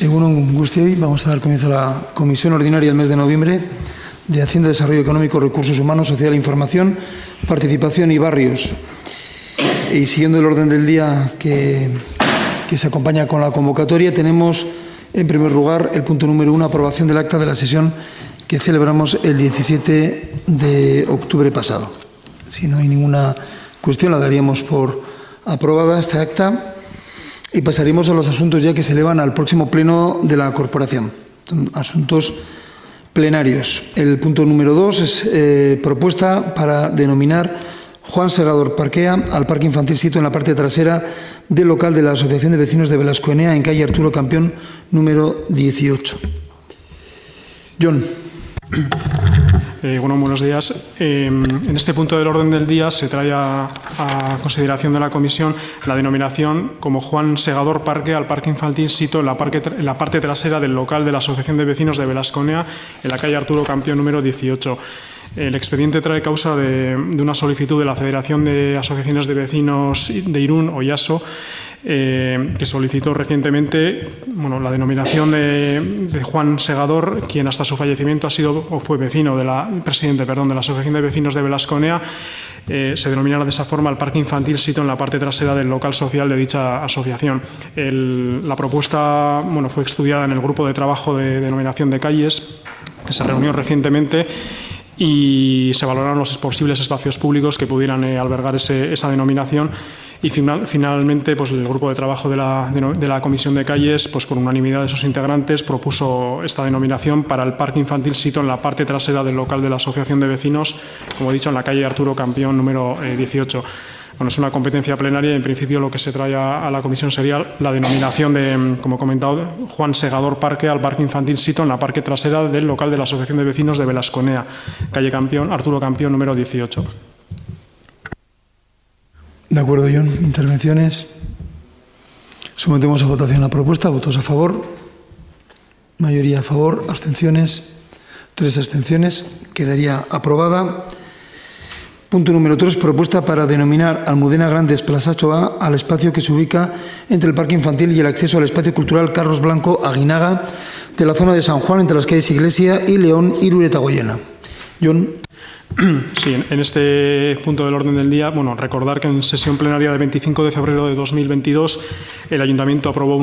Egunon Guztioi, vamos a dar comienzo a la Comisión Ordinaria del mes de noviembre de Hacienda, Desarrollo Económico, Recursos Humanos, Social, Información, Participación y Barrios. Y siguiendo el orden del día que se acompaña con la convocatoria, tenemos en primer lugar el punto número 1, aprobación del acta de la sesión que celebramos el 17 de octubre pasado. Si no hay ninguna cuestión, la daríamos por aprobada esta acta. Y pasaríamos a los asuntos ya que se elevan al próximo pleno de la corporación. Asuntos plenarios. El punto número 2 es propuesta para denominar Juan Segador Parquea al Parque Infantil Sito en la parte trasera del local de la Asociación de Vecinos de Velascoenea en calle Arturo Campión número 18. John. Bueno, buenos días. En este punto del orden del día se trae a consideración de la comisión la denominación como Juan Segador Parque al Parque Infantil Sito en la parte trasera del local de la Asociación de Vecinos de Velascoenea en la calle Arturo Campión número 18. El expediente trae causa de una solicitud de la Federación de Asociaciones de Vecinos de Irún, Oyaso, que solicitó recientemente la denominación de Juan Segador, quien hasta su fallecimiento fue vecino presidente de la Asociación de Vecinos de Velascoenea. Se denominará de esa forma el Parque Infantil Sito en la parte trasera del local social de dicha asociación. La propuesta fue estudiada en el grupo de trabajo de denominación de calles, que se reunió recientemente, y se valoraron los posibles espacios públicos que pudieran albergar esa denominación. Y finalmente el grupo de trabajo de la Comisión de Calles, por unanimidad de sus integrantes, propuso esta denominación para el Parque Infantil Sito en la parte trasera del local de la Asociación de Vecinos, como he dicho, en la calle Arturo Campión número 18. Es una competencia plenaria y en principio lo que se trae a la comisión sería la denominación de, como he comentado, Juan Segador Parque al Parque Infantil Sito en la parte trasera del local de la Asociación de Vecinos de Velascoenea, calle Arturo Campión número 18. De acuerdo, John. Intervenciones. Sometemos a votación la propuesta. ¿Votos a favor? Mayoría a favor. ¿Abstenciones? 3 abstenciones. Quedaría aprobada. Punto número 3. Propuesta para denominar Almudena Grandes Plazacho A al espacio que se ubica entre el Parque Infantil y el acceso al espacio cultural Carlos Blanco Aguinaga de la zona de San Juan, entre las calles Iglesia y León y Iruretagoyena. John. Sí, en este punto del orden del día, recordar que en sesión plenaria del 25 de febrero de 2022 el Ayuntamiento aprobó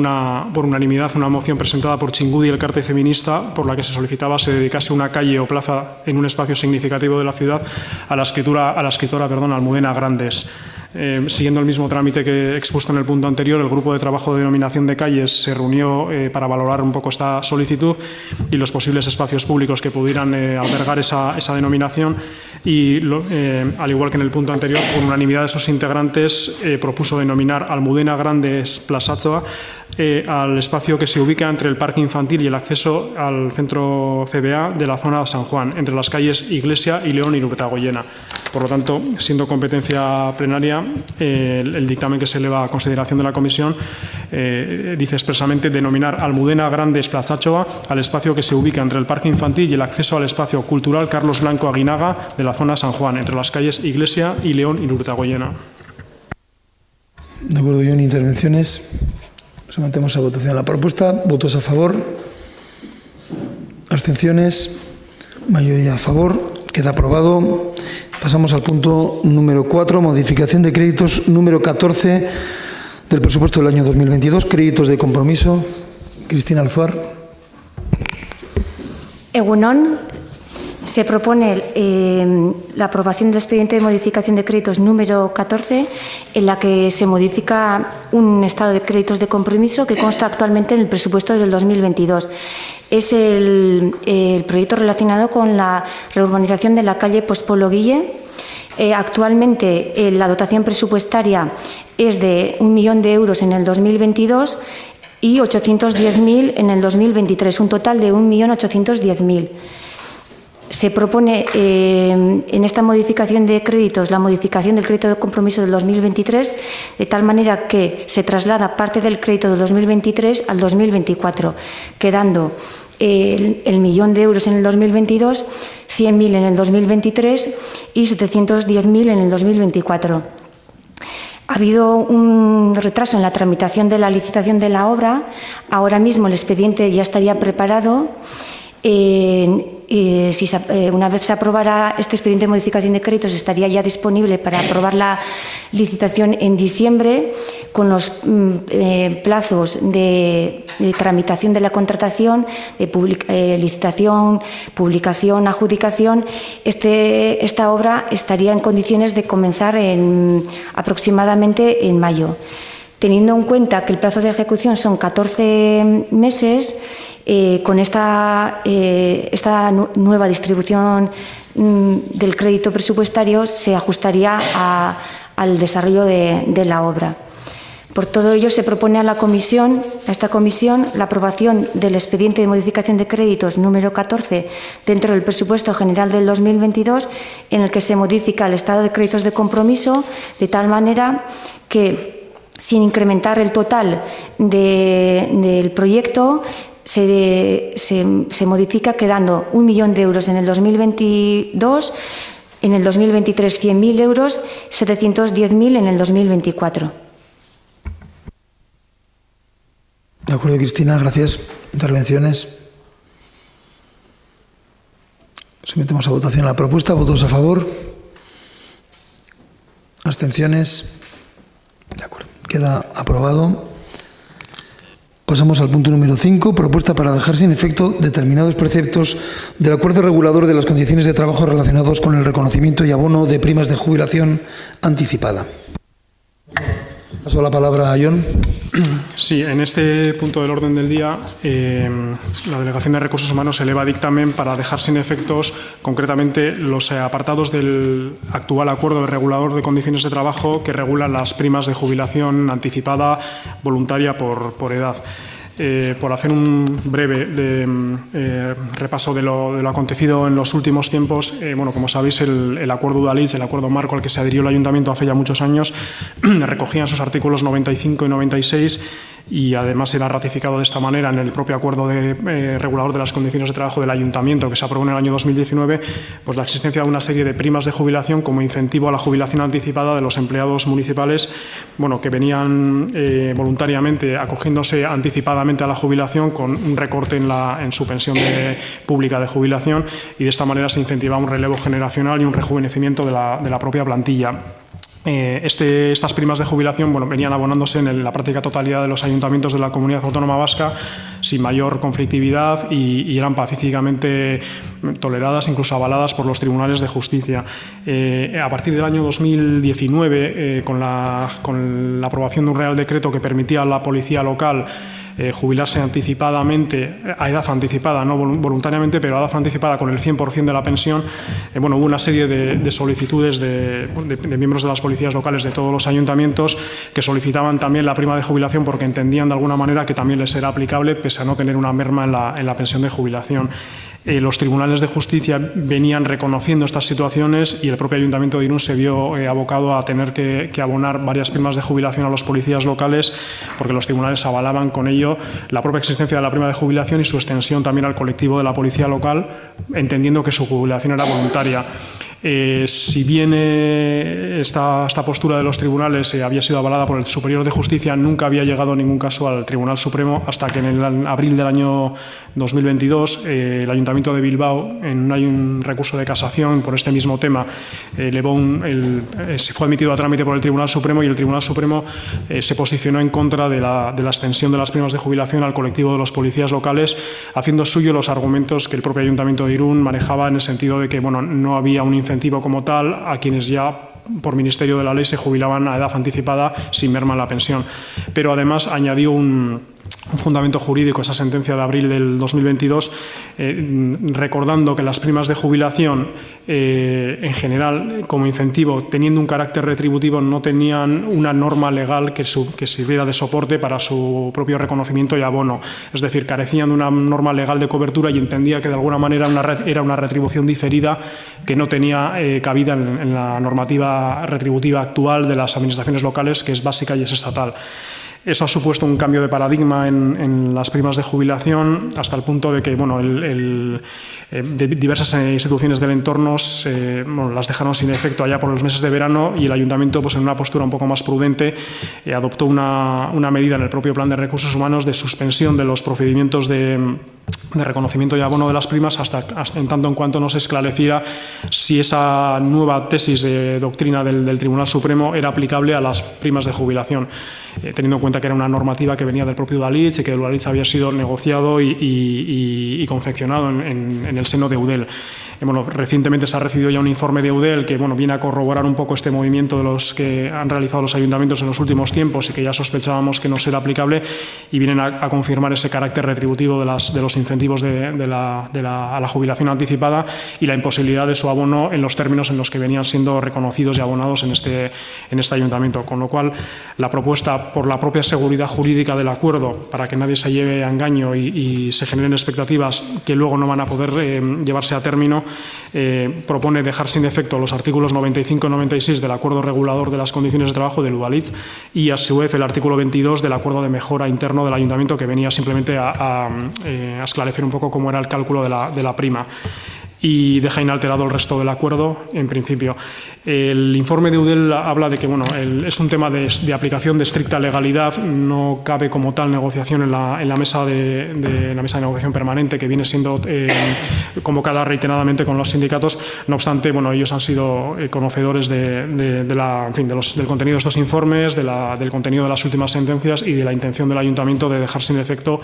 por unanimidad una moción presentada por Chingudi, el Carte Feminista, por la que se solicitaba se dedicase una calle o plaza en un espacio significativo de la ciudad a la escritora Almudena Grandes. Siguiendo el mismo trámite que he expuesto en el punto anterior, el grupo de trabajo de denominación de calles se reunió para valorar un poco esta solicitud y los posibles espacios públicos que pudieran albergar esa denominación y, al igual que en el punto anterior, por unanimidad de sus integrantes, propuso denominar Almudena Grandes Plazacho al espacio que se ubica entre el Parque Infantil y el acceso al centro CBA de la zona de San Juan, entre las calles Iglesia y León y Iruretagoyena. Por lo tanto, siendo competencia plenaria, el dictamen que se eleva a consideración de la comisión dice expresamente denominar Almudena Grandes Plazacho al espacio que se ubica entre el Parque Infantil y el acceso al espacio cultural Carlos Blanco Aguinaga de la zona de San Juan, entre las calles Iglesia y León y Iruretagoyena. De acuerdo, John. Intervenciones. Sometemos a votación la propuesta. ¿Votos a favor? ¿Abstenciones? Mayoría a favor. Queda aprobado. Pasamos al punto número 4, modificación de créditos número 14 del presupuesto del año 2022. Créditos de compromiso. Cristina Alzuar. Egunon. Se propone la aprobación del expediente de modificación de créditos número 14, en la que se modifica un estado de créditos de compromiso que consta actualmente en el presupuesto del 2022. Es el proyecto relacionado con la reurbanización de la calle Polo Guille. Actualmente la dotación presupuestaria es de 1 millón de euros en el 2022 y 810.000 en el 2023, un total de 1.810.000. Se propone en esta modificación de créditos la modificación del crédito de compromiso del 2023, de tal manera que se traslada parte del crédito del 2023 al 2024, quedando el millón de euros en el 2022, 100.000 en el 2023 y 710.000 en el 2024. Ha habido un retraso en la tramitación de la licitación de la obra. Ahora mismo el expediente ya estaría preparado. Una vez se aprobara este expediente de modificación de créditos, estaría ya disponible para aprobar la licitación en diciembre, con los plazos de tramitación de la contratación, de licitación, publicación, adjudicación. Esta obra estaría en condiciones de comenzar aproximadamente en mayo. Teniendo en cuenta que el plazo de ejecución son 14 meses, con esta nueva distribución del crédito presupuestario se ajustaría al desarrollo de la obra. Por todo ello, se propone a esta comisión la aprobación del expediente de modificación de créditos número 14 dentro del presupuesto general del 2022, en el que se modifica el estado de créditos de compromiso de tal manera que, sin incrementar el total del proyecto, se modifica quedando 1 millón de euros en el 2022, en el 2023 100.000 euros, 710.000 en el 2024. De acuerdo, Cristina, gracias. Intervenciones. Sometemos a votación la propuesta. ¿Votos a favor? ¿Abstenciones? De acuerdo, queda aprobado. Pasamos al punto número 5, propuesta para dejar sin efecto determinados preceptos del acuerdo regulador de las condiciones de trabajo relacionados con el reconocimiento y abono de primas de jubilación anticipada. Paso la palabra a Jon. Sí, en este punto del orden del día, la Delegación de Recursos Humanos eleva dictamen para dejar sin efectos, concretamente, los apartados del actual acuerdo regulador de condiciones de trabajo que regula las primas de jubilación anticipada voluntaria por edad. Por hacer un breve repaso de lo acontecido en los últimos tiempos, como sabéis, el acuerdo Udalhitz, el acuerdo marco al que se adhirió el Ayuntamiento hace ya muchos años, recogía en sus artículos 95 y 96 y además era ratificado de esta manera en el propio acuerdo regulador de las condiciones de trabajo del Ayuntamiento, que se aprobó en el año 2019, pues la existencia de una serie de primas de jubilación como incentivo a la jubilación anticipada de los empleados municipales, que venían voluntariamente acogiéndose anticipadamente a la jubilación con un recorte en su pensión pública de jubilación, y de esta manera se incentivaba un relevo generacional y un rejuvenecimiento de la propia plantilla. Estas primas de jubilación venían abonándose en la práctica totalidad de los ayuntamientos de la Comunidad Autónoma Vasca sin mayor conflictividad y eran pacíficamente toleradas, incluso avaladas por los tribunales de justicia. A partir del año 2019, con la aprobación de un Real Decreto que permitía a la policía local jubilarse anticipadamente, a edad anticipada, no voluntariamente, pero a edad anticipada con el 100% de la pensión, hubo una serie de solicitudes de miembros de las policías locales de todos los ayuntamientos que solicitaban también la prima de jubilación porque entendían de alguna manera que también les era aplicable pese a no tener una merma en la pensión de jubilación. Los tribunales de justicia venían reconociendo estas situaciones y el propio Ayuntamiento de Irún se vio abocado a tener que abonar varias primas de jubilación a los policías locales porque los tribunales avalaban con ello la propia existencia de la prima de jubilación y su extensión también al colectivo de la policía local, entendiendo que su jubilación era voluntaria. Si bien esta postura de los tribunales había sido avalada por el Superior de Justicia, nunca había llegado ningún caso al Tribunal Supremo hasta que en abril del año 2022 el Ayuntamiento de Bilbao, en un recurso de casación por este mismo tema, se fue admitido a trámite por el Tribunal Supremo y el Tribunal Supremo se posicionó en contra de la extensión de las primas de jubilación al colectivo de los policías locales, haciendo suyo los argumentos que el propio Ayuntamiento de Irún manejaba en el sentido de que no había un incentivo como tal a quienes ya por ministerio de la ley se jubilaban a edad anticipada sin merma en la pensión. Pero además añadió un fundamento jurídico esa sentencia de abril del 2022, recordando que las primas de jubilación en general como incentivo, teniendo un carácter retributivo, no tenían una norma legal que sirviera de soporte para su propio reconocimiento y abono. Es decir, carecían de una norma legal de cobertura y entendía que de alguna manera era una retribución diferida que no tenía cabida en la normativa retributiva actual de las administraciones locales, que es básica y es estatal. Eso ha supuesto un cambio de paradigma en las primas de jubilación hasta el punto de que diversas instituciones del entorno las dejaron sin efecto allá por los meses de verano, y el Ayuntamiento, pues en una postura un poco más prudente, adoptó una medida en el propio Plan de Recursos Humanos de suspensión de los procedimientos de reconocimiento y abono de las primas hasta en tanto en cuanto no se esclareciera si esa nueva tesis de doctrina del Tribunal Supremo era aplicable a las primas de jubilación, teniendo en cuenta que era una normativa que venía del propio Udalhitz y que el Udalhitz había sido negociado y confeccionado en el seno de Eudel. Recientemente se ha recibido ya un informe de Eudel que viene a corroborar un poco este movimiento de los que han realizado los ayuntamientos en los últimos tiempos y que ya sospechábamos que no será aplicable, y vienen a confirmar ese carácter retributivo de los incentivos a la jubilación anticipada y la imposibilidad de su abono en los términos en los que venían siendo reconocidos y abonados en este ayuntamiento. Con lo cual, la propuesta, por la propia seguridad jurídica del acuerdo, para que nadie se lleve a engaño y se generen expectativas que luego no van a poder llevarse a término, propone dejar sin efecto los artículos 95 y 96 del acuerdo regulador de las condiciones de trabajo del Udalhitz y, a su vez, el artículo 22 del acuerdo de mejora interno del ayuntamiento, que venía simplemente a esclarecer un poco cómo era el cálculo de la prima, y deja inalterado el resto del acuerdo en principio. El informe de Eudel habla de que es un tema de aplicación de estricta legalidad, no cabe como tal negociación en la mesa de negociación permanente que viene siendo convocada reiteradamente con los sindicatos. No obstante, ellos han sido conocedores del contenido de estos informes, del contenido de las últimas sentencias y de la intención del ayuntamiento de dejar sin efecto,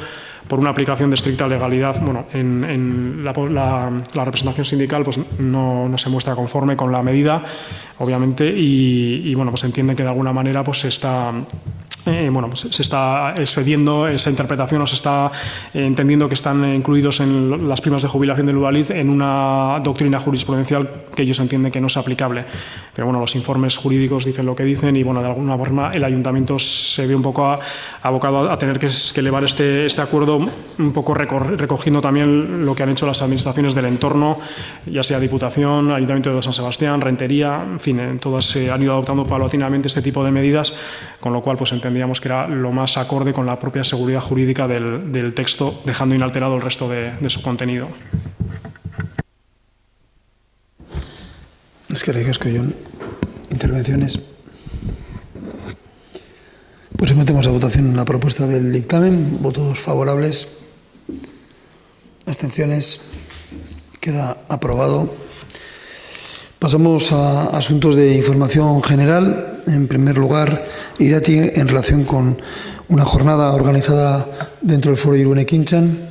por una aplicación de estricta legalidad, en la representación sindical pues no se muestra conforme con la medida, obviamente, y pues entiende que de alguna manera pues se está expediendo esa interpretación, o se está entendiendo que están incluidos en las primas de jubilación del Udalhitz en una doctrina jurisprudencial que ellos entienden que no es aplicable. Pero los informes jurídicos dicen lo que dicen, y de alguna forma el ayuntamiento se ve un poco abocado a tener que elevar este acuerdo, un poco recogiendo también lo que han hecho las administraciones del entorno, ya sea Diputación, Ayuntamiento de San Sebastián, Rentería, en fin, todas se han ido adoptando paulatinamente este tipo de medidas, con lo cual pues entendíamos que era lo más acorde con la propia seguridad jurídica del texto, dejando inalterado el resto de su contenido. Es que Jon, intervenciones. Pues sometemos a votación la propuesta del dictamen. Votos favorables. Abstenciones. Queda aprobado. Pasamos a asuntos de información general. En primer lugar, Irati, en relación con una jornada organizada dentro del Foro Irune Ekintzan.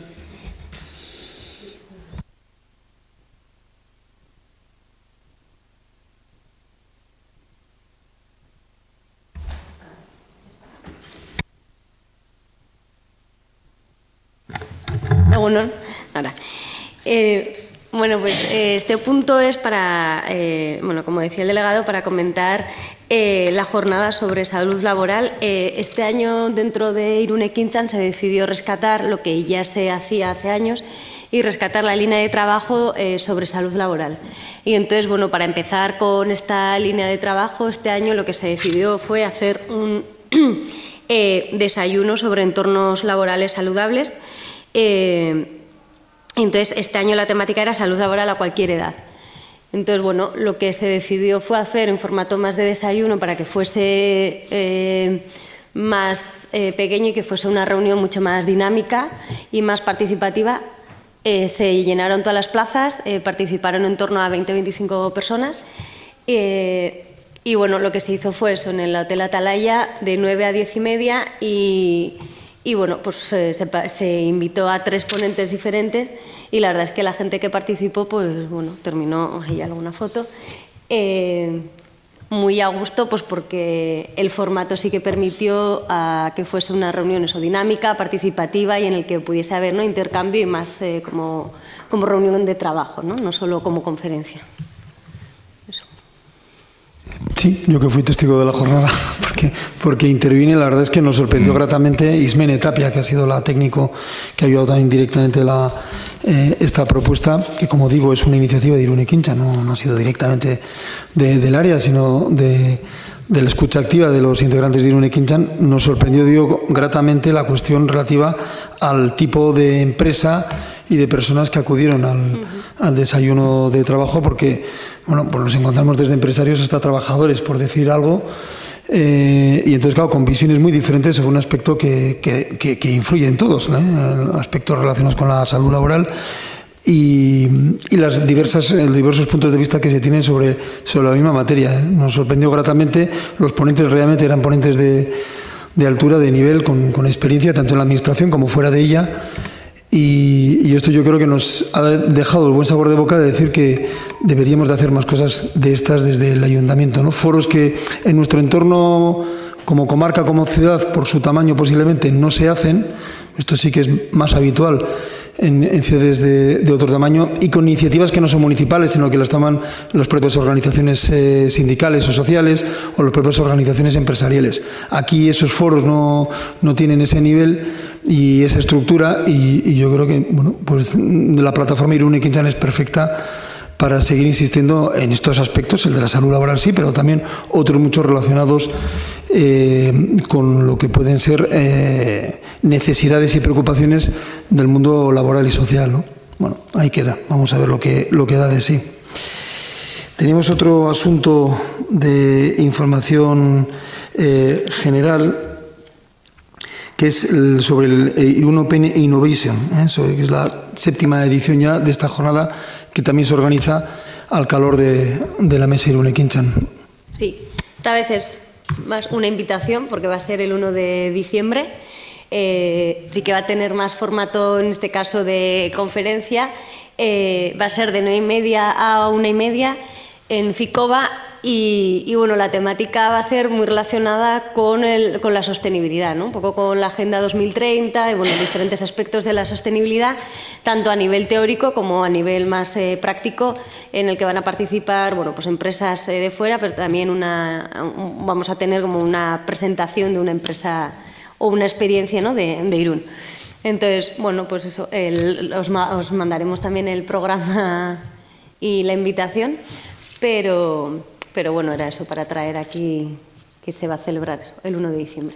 Ahora. Este punto es para, como decía el delegado, para comentar la jornada sobre salud laboral. Este año, dentro de Irune Ekintzan, se decidió rescatar lo que ya se hacía hace años y rescatar la línea de trabajo sobre salud laboral. Y entonces, para empezar con esta línea de trabajo, este año lo que se decidió fue hacer un desayuno sobre entornos laborales saludables. Entonces, este año la temática era salud laboral a cualquier edad. Entonces, lo que se decidió fue hacer en formato más de desayuno para que fuese más pequeño y que fuese una reunión mucho más dinámica y más participativa. Se llenaron todas las plazas, participaron en torno a 20-25 personas. Y lo que se hizo fue eso, en el Hotel Atalaya, de 9 a 10:30, se invitó a 3 ponentes diferentes, y la verdad es que la gente que participó, terminó, ahí alguna foto, muy a gusto, porque el formato sí que permitió que fuese una reunión dinámica, participativa, y en el que pudiese haber intercambio y más como reunión de trabajo, no solo como conferencia. Sí, yo que fui testigo de la jornada, porque intervine, la verdad es que nos sorprendió gratamente Ismene Tapia, que ha sido la técnico que ha ayudado también directamente esta propuesta, que, como digo, es una iniciativa de Irune Ekintzan, no ha sido directamente del área, sino de la escucha activa de los integrantes de Irune Ekintzan. Nos sorprendió, gratamente la cuestión relativa al tipo de empresa y de personas que acudieron al desayuno de trabajo porque, bueno, pues nos encontramos desde empresarios hasta trabajadores, por decir algo, y entonces, claro, con visiones muy diferentes sobre un aspecto que influye en todos, aspectos relacionados con la salud laboral y los diversos puntos de vista que se tienen sobre la misma materia. Nos sorprendió gratamente, los ponentes realmente eran ponentes de altura, de nivel, con experiencia tanto en la administración como fuera de ella, y esto yo creo que nos ha dejado el buen sabor de boca de decir que deberíamos de hacer más cosas de estas desde el ayuntamiento, ¿no? Foros que en nuestro entorno, como comarca, como ciudad, por su tamaño posiblemente no se hacen. Esto sí que es más habitual en ciudades de otro tamaño y con iniciativas que no son municipales, sino que las toman las propias organizaciones sindicales o sociales o las propias organizaciones empresariales. Aquí esos foros no tienen ese nivel y esa estructura, y yo creo que, bueno, pues la plataforma Irún Ekintzan es perfecta para seguir insistiendo en estos aspectos, el de la salud laboral sí, pero también otros muchos relacionados con lo que pueden ser necesidades y preocupaciones del mundo laboral y social, ¿no? Bueno, ahí queda, vamos a ver lo que da de sí. Teníamos otro asunto de información general, que es sobre el Irún Open Innovation, que es la 7ª edición ya de esta jornada, que también se organiza al calor de la mesa Irún Ekintzan. Sí, esta vez es más una invitación porque va a ser el 1 de diciembre. Sí que va a tener más formato, en este caso de conferencia. Va a ser de 9:30 a 1:30 en Ficova. Y bueno, la temática va a ser muy relacionada con la sostenibilidad, ¿no? Un poco con la Agenda 2030 y bueno, diferentes aspectos de la sostenibilidad, tanto a nivel teórico como a nivel más práctico, en el que van a participar, bueno, pues empresas de fuera, pero también vamos a tener como una presentación de una empresa o una experiencia, ¿no?, de Irún. Entonces, bueno, pues eso, os mandaremos también el programa y la invitación, pero bueno, era eso, para traer aquí que se va a celebrar eso, el 1 de diciembre.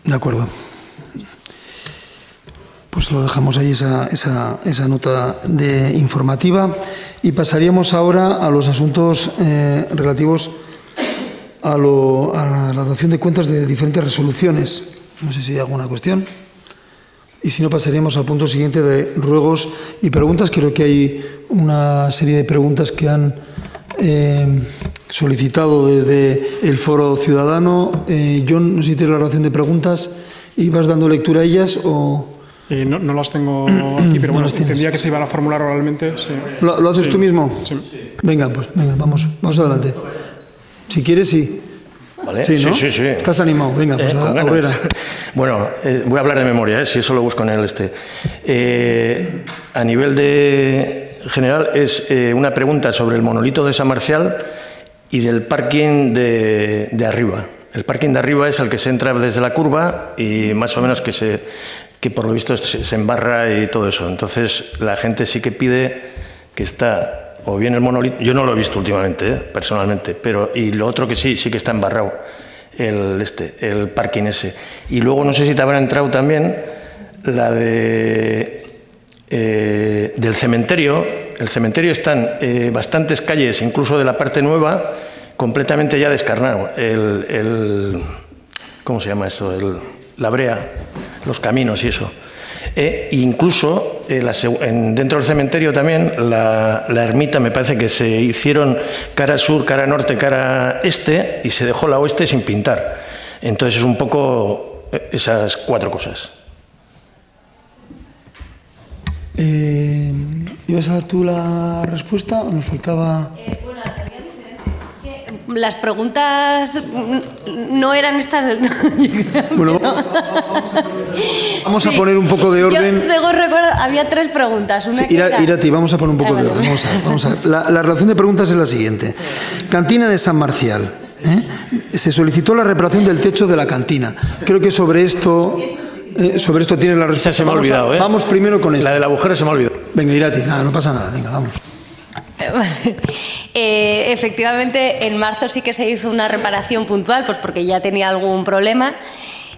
De acuerdo. Pues lo dejamos ahí, esa nota informativa, y pasaríamos ahora a los asuntos relativos a la dación de cuentas de diferentes resoluciones. No sé si hay alguna cuestión. Y si no, pasaríamos al punto siguiente de ruegos y preguntas. Creo que hay una serie de preguntas que han solicitado desde el Foro Ciudadano. John, no sé si tienes la relación de preguntas y vas dando lectura a ellas o... No las tengo aquí, pero bueno, entendía que se iban a formular oralmente. Sí. ¿Lo haces tú mismo? Sí. Venga, pues venga, vamos adelante. Si quieres, sí. ¿Vale? Sí, ¿no? Sí. Estás animado, venga, pues a Bueno, voy a hablar de memoria, si eso lo busco en el a nivel de general, es una pregunta sobre el monolito de San Marcial y del parking de arriba. El parking de arriba es el que se entra desde la curva y más o menos que por lo visto se embarra y todo eso. Entonces, la gente sí que pide que está... O bien el monolito, yo no lo he visto últimamente, personalmente, pero y lo otro que sí que está embarrado, el parking ese. Y luego no sé si te habrá entrado también la del cementerio. El cementerio están bastantes calles, incluso de la parte nueva, completamente ya descarnado. ¿Cómo se llama eso? La brea, los caminos y eso. Incluso dentro del cementerio también la ermita, me parece que se hicieron cara sur, cara norte, cara este, y se dejó la oeste sin pintar. Entonces es un poco esas 4 cosas. ¿Ibas a dar tú la respuesta o nos faltaba...? Bueno, había diferencias. Es que las preguntas no eran estas del todo. Bueno, vamos a poner un poco de orden. Yo, según recuerdo, había 3 preguntas. Una que era... Irati, vamos a poner un poco de orden. Vamos a ver. La relación de preguntas es la siguiente. Cantina de San Marcial. Se solicitó la reparación del techo de la cantina. Creo que sobre esto tienes la respuesta. Esa se me ha olvidado, Vamos primero con esta. La del agujero se me ha olvidado. Venga, Irati, no pasa nada. Venga, vamos. Vale. Efectivamente, en marzo sí que se hizo una reparación puntual, pues porque ya tenía algún problema.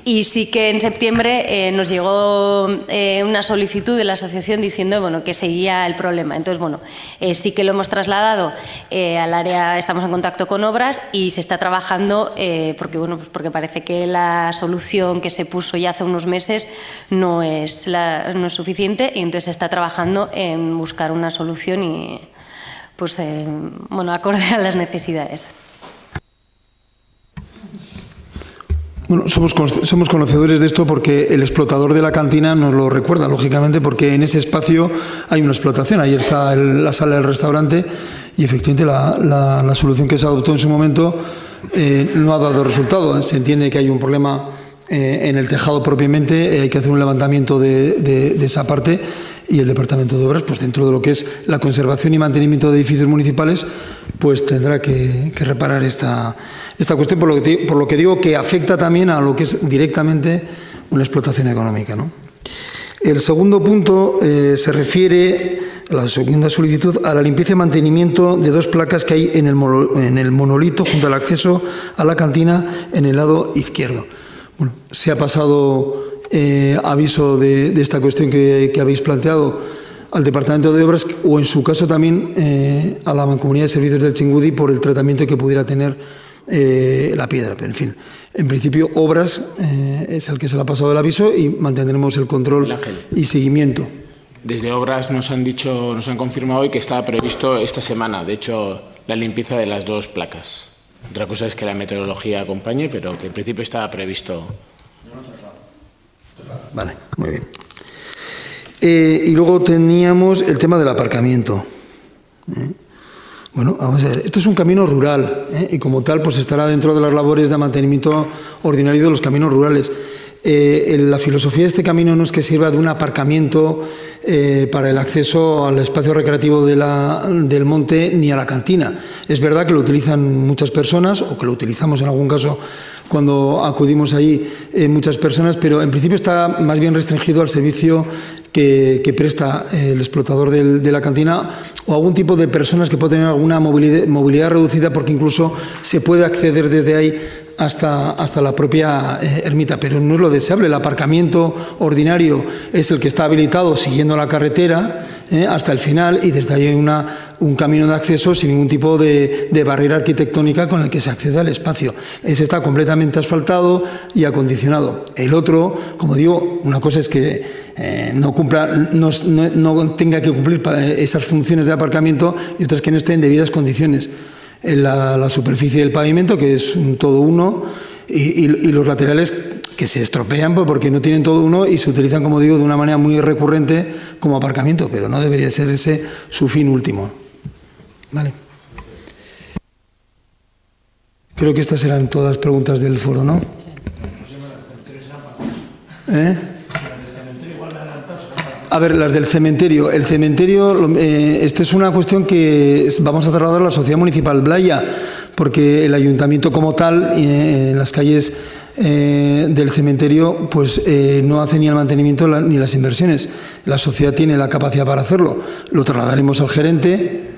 Y sí que en septiembre nos llegó una solicitud de la asociación diciendo bueno, que seguía el problema. Entonces, bueno, sí que lo hemos trasladado al área, estamos en contacto con obras y se está trabajando porque, bueno, pues porque parece que la solución que se puso ya hace unos meses no es suficiente y entonces se está trabajando en buscar una solución y, pues, bueno, acorde a las necesidades. Bueno, somos conocedores de esto porque el explotador de la cantina nos lo recuerda, lógicamente, porque en ese espacio hay una explotación. Ahí está la sala del restaurante y, efectivamente, la solución que se adoptó en su momento no ha dado resultado. Se entiende que hay un problema en el tejado propiamente, hay que hacer un levantamiento de esa parte y el Departamento de Obras, pues dentro de lo que es la conservación y mantenimiento de edificios municipales, pues tendrá que reparar esta cuestión, por lo que digo que afecta también a lo que es directamente una explotación económica, ¿no? El segundo punto se refiere, a la segunda solicitud, a la limpieza y mantenimiento de 2 placas que hay en el monolito junto al acceso a la cantina en el lado izquierdo. Bueno, se ha pasado aviso de esta cuestión que habéis planteado al Departamento de Obras o, en su caso, también a la Mancomunidad de Servicios del Chingudi por el tratamiento que pudiera tener la piedra. Pero, en fin, en principio, Obras es el que se le ha pasado el aviso y mantendremos el control y seguimiento. Desde Obras nos han confirmado hoy que estaba previsto esta semana, de hecho, la limpieza de las 2 placas. Otra cosa es que la meteorología acompañe, pero que en principio estaba previsto. Vale, muy bien. Y luego teníamos el tema del aparcamiento. Bueno, vamos a ver, esto es un camino rural y, como tal, pues estará dentro de las labores de mantenimiento ordinario de los caminos rurales. La filosofía de este camino no es que sirva de un aparcamiento para el acceso al espacio recreativo del monte ni a la cantina. Es verdad que lo utilizan muchas personas, o que lo utilizamos en algún caso cuando acudimos allí muchas personas, pero en principio está más bien restringido al servicio que presta el explotador de la cantina o algún tipo de personas que pueden tener alguna movilidad reducida, porque incluso se puede acceder desde ahí hasta la propia ermita, pero no es lo deseable. El aparcamiento ordinario es el que está habilitado siguiendo la carretera hasta el final, y desde ahí hay un camino de acceso sin ningún tipo de barrera arquitectónica con el que se accede al espacio. Ese está completamente asfaltado y acondicionado. El otro, como digo, una cosa es que no tenga que cumplir esas funciones de aparcamiento, y otra es que no esté en debidas condiciones. La superficie del pavimento, que es un todo uno, y los laterales, que se estropean porque no tienen todo uno y se utilizan, como digo, de una manera muy recurrente como aparcamiento, pero no debería ser ese su fin último. Vale. Creo que estas eran todas las preguntas del foro, ¿no? A ver, las del cementerio. El cementerio, esto es una cuestión que vamos a trasladar a la Sociedad Municipal Blaya, porque el ayuntamiento como tal, en las calles del cementerio, pues no hace ni el mantenimiento ni las inversiones. La sociedad tiene la capacidad para hacerlo. Lo trasladaremos al gerente.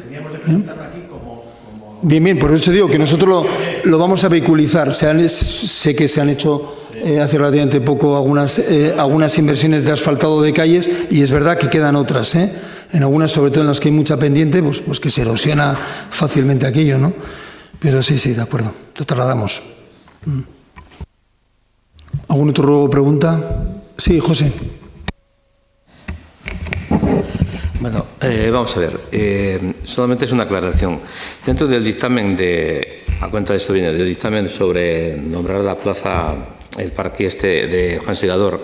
Bien, por eso digo que nosotros lo vamos a vehiculizar. Sé que se han hecho hace relativamente poco algunas inversiones de asfaltado de calles, y es verdad que quedan otras, en algunas, sobre todo en las que hay mucha pendiente, pues que se erosiona fácilmente aquello, ¿no? Pero sí, de acuerdo, lo trasladamos. ¿Algún otro pregunta? Sí, José. Bueno, vamos a ver, solamente es una aclaración. Dentro del dictamen a cuenta de esto viene, del dictamen sobre nombrar la plaza, el parque de Juan Segador,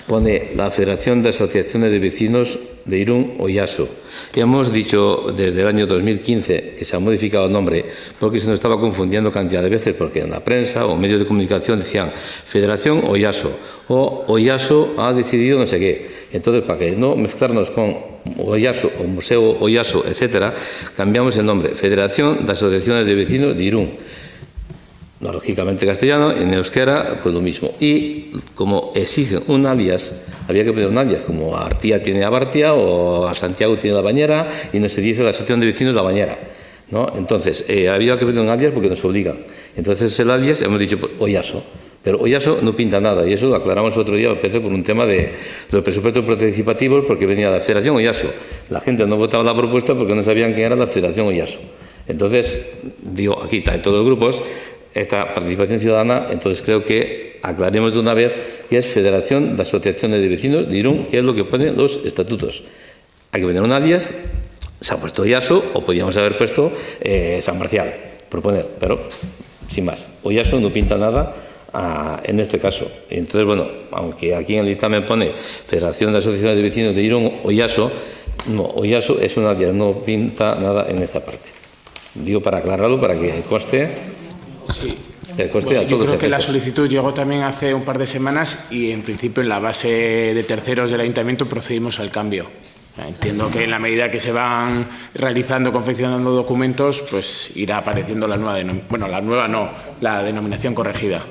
pone la Federación de Asociaciones de Vecinos de Irún Oyaso. Y hemos dicho desde el año 2015 que se ha modificado el nombre porque se nos estaba confundiendo cantidad de veces, porque en la prensa o medios de comunicación decían Federación Oyaso o Oyaso ha decidido no sé qué. Entonces, para que no mezclarnos con Oyaso o Museo Oyaso, etcétera, cambiamos el nombre, Federación de Asociaciones de Vecinos de Irún. No, lógicamente castellano, en euskera, pues lo mismo. Y como exigen un alias, había que poner un alias, como a Artía tiene a Bartia o a Santiago tiene la Bañera, y no se dice la Asociación de Vecinos la Bañera, ¿no? Entonces, había que poner un alias porque nos obligan. Entonces, el alias, hemos dicho, pues, Oyaso, Pero Oyaso no pinta nada, y eso lo aclaramos otro día, me parece, por un tema de los presupuestos participativos, porque venía la Federación Oyaso. La gente no votaba la propuesta porque no sabían quién era la Federación Oyaso. Entonces, digo, aquí está en todos los grupos esta participación ciudadana, entonces creo que aclaremos de una vez que es Federación de Asociaciones de Vecinos de Irún, que es lo que ponen los estatutos. Hay que poner un alias, se ha puesto Oyaso, o podíamos haber puesto San Marcial, proponer, pero sin más. Oyaso no pinta nada en este caso. Entonces, bueno, aunque aquí en el dictamen pone Federación de Asociaciones de Vecinos de Irún, Oyaso, no, Oyaso es un alias, no pinta nada en esta parte. Digo para aclararlo, para que conste. Sí. Conste Bueno, a yo todos creo que la efectos. solicitud llegó también hace un par de semanas y en principio en la base de terceros del ayuntamiento procedimos al cambio. Entiendo que en la medida que se van realizando, confeccionando documentos, pues irá apareciendo la nueva denominación. Bueno, la nueva no, la denominación corregida.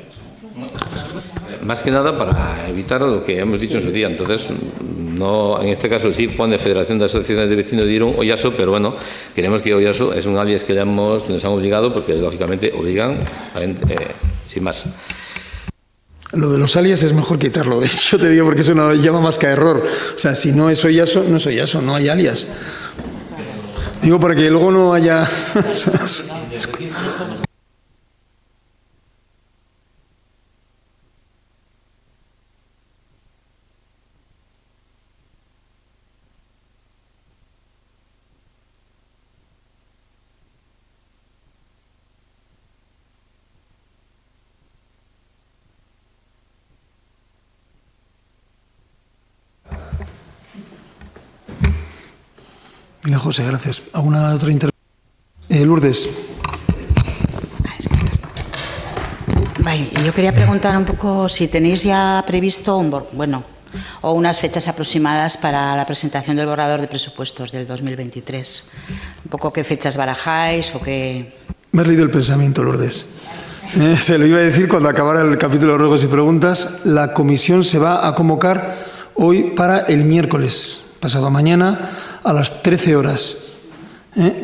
Más que nada para evitar lo que hemos dicho en su día. Entonces, no, en este caso sí pone Federación de Asociaciones de Vecinos de Irún, Oyaso, pero bueno, queremos que Oyaso es un alias que nos han obligado, porque lógicamente obligan, sin más. Lo de los alias es mejor quitarlo, de hecho te digo, porque eso no llama más que a error. O sea, si no es Oyaso, no es Oyaso, no hay alias. Digo, para que luego no haya... Venga, José, gracias. ¿Alguna otra intervención? Lourdes. Vale, yo quería preguntar un poco si tenéis ya previsto o unas fechas aproximadas para la presentación del borrador de presupuestos del 2023. Un poco qué fechas barajáis o qué... Me has leído el pensamiento, Lourdes. Se lo iba a decir cuando acabara el capítulo de ruegos y preguntas. La comisión se va a convocar hoy para el miércoles, pasado mañana, a las 13 horas.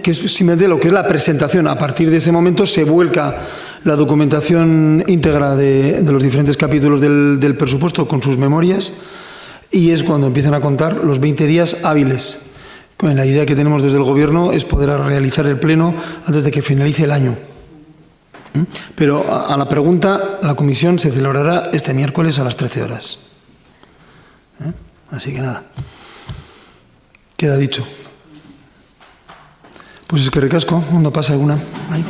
Que es simplemente lo que es la presentación. A partir de ese momento se vuelca la documentación íntegra de los diferentes capítulos del presupuesto con sus memorias, y es cuando empiezan a contar los 20 días hábiles. La idea que tenemos desde el Gobierno es poder realizar el pleno antes de que finalice el año. Pero a la pregunta, la comisión se celebrará este miércoles a las 13 horas. Así que nada, queda dicho. Pues es que recasco, no pasa alguna. Ahí.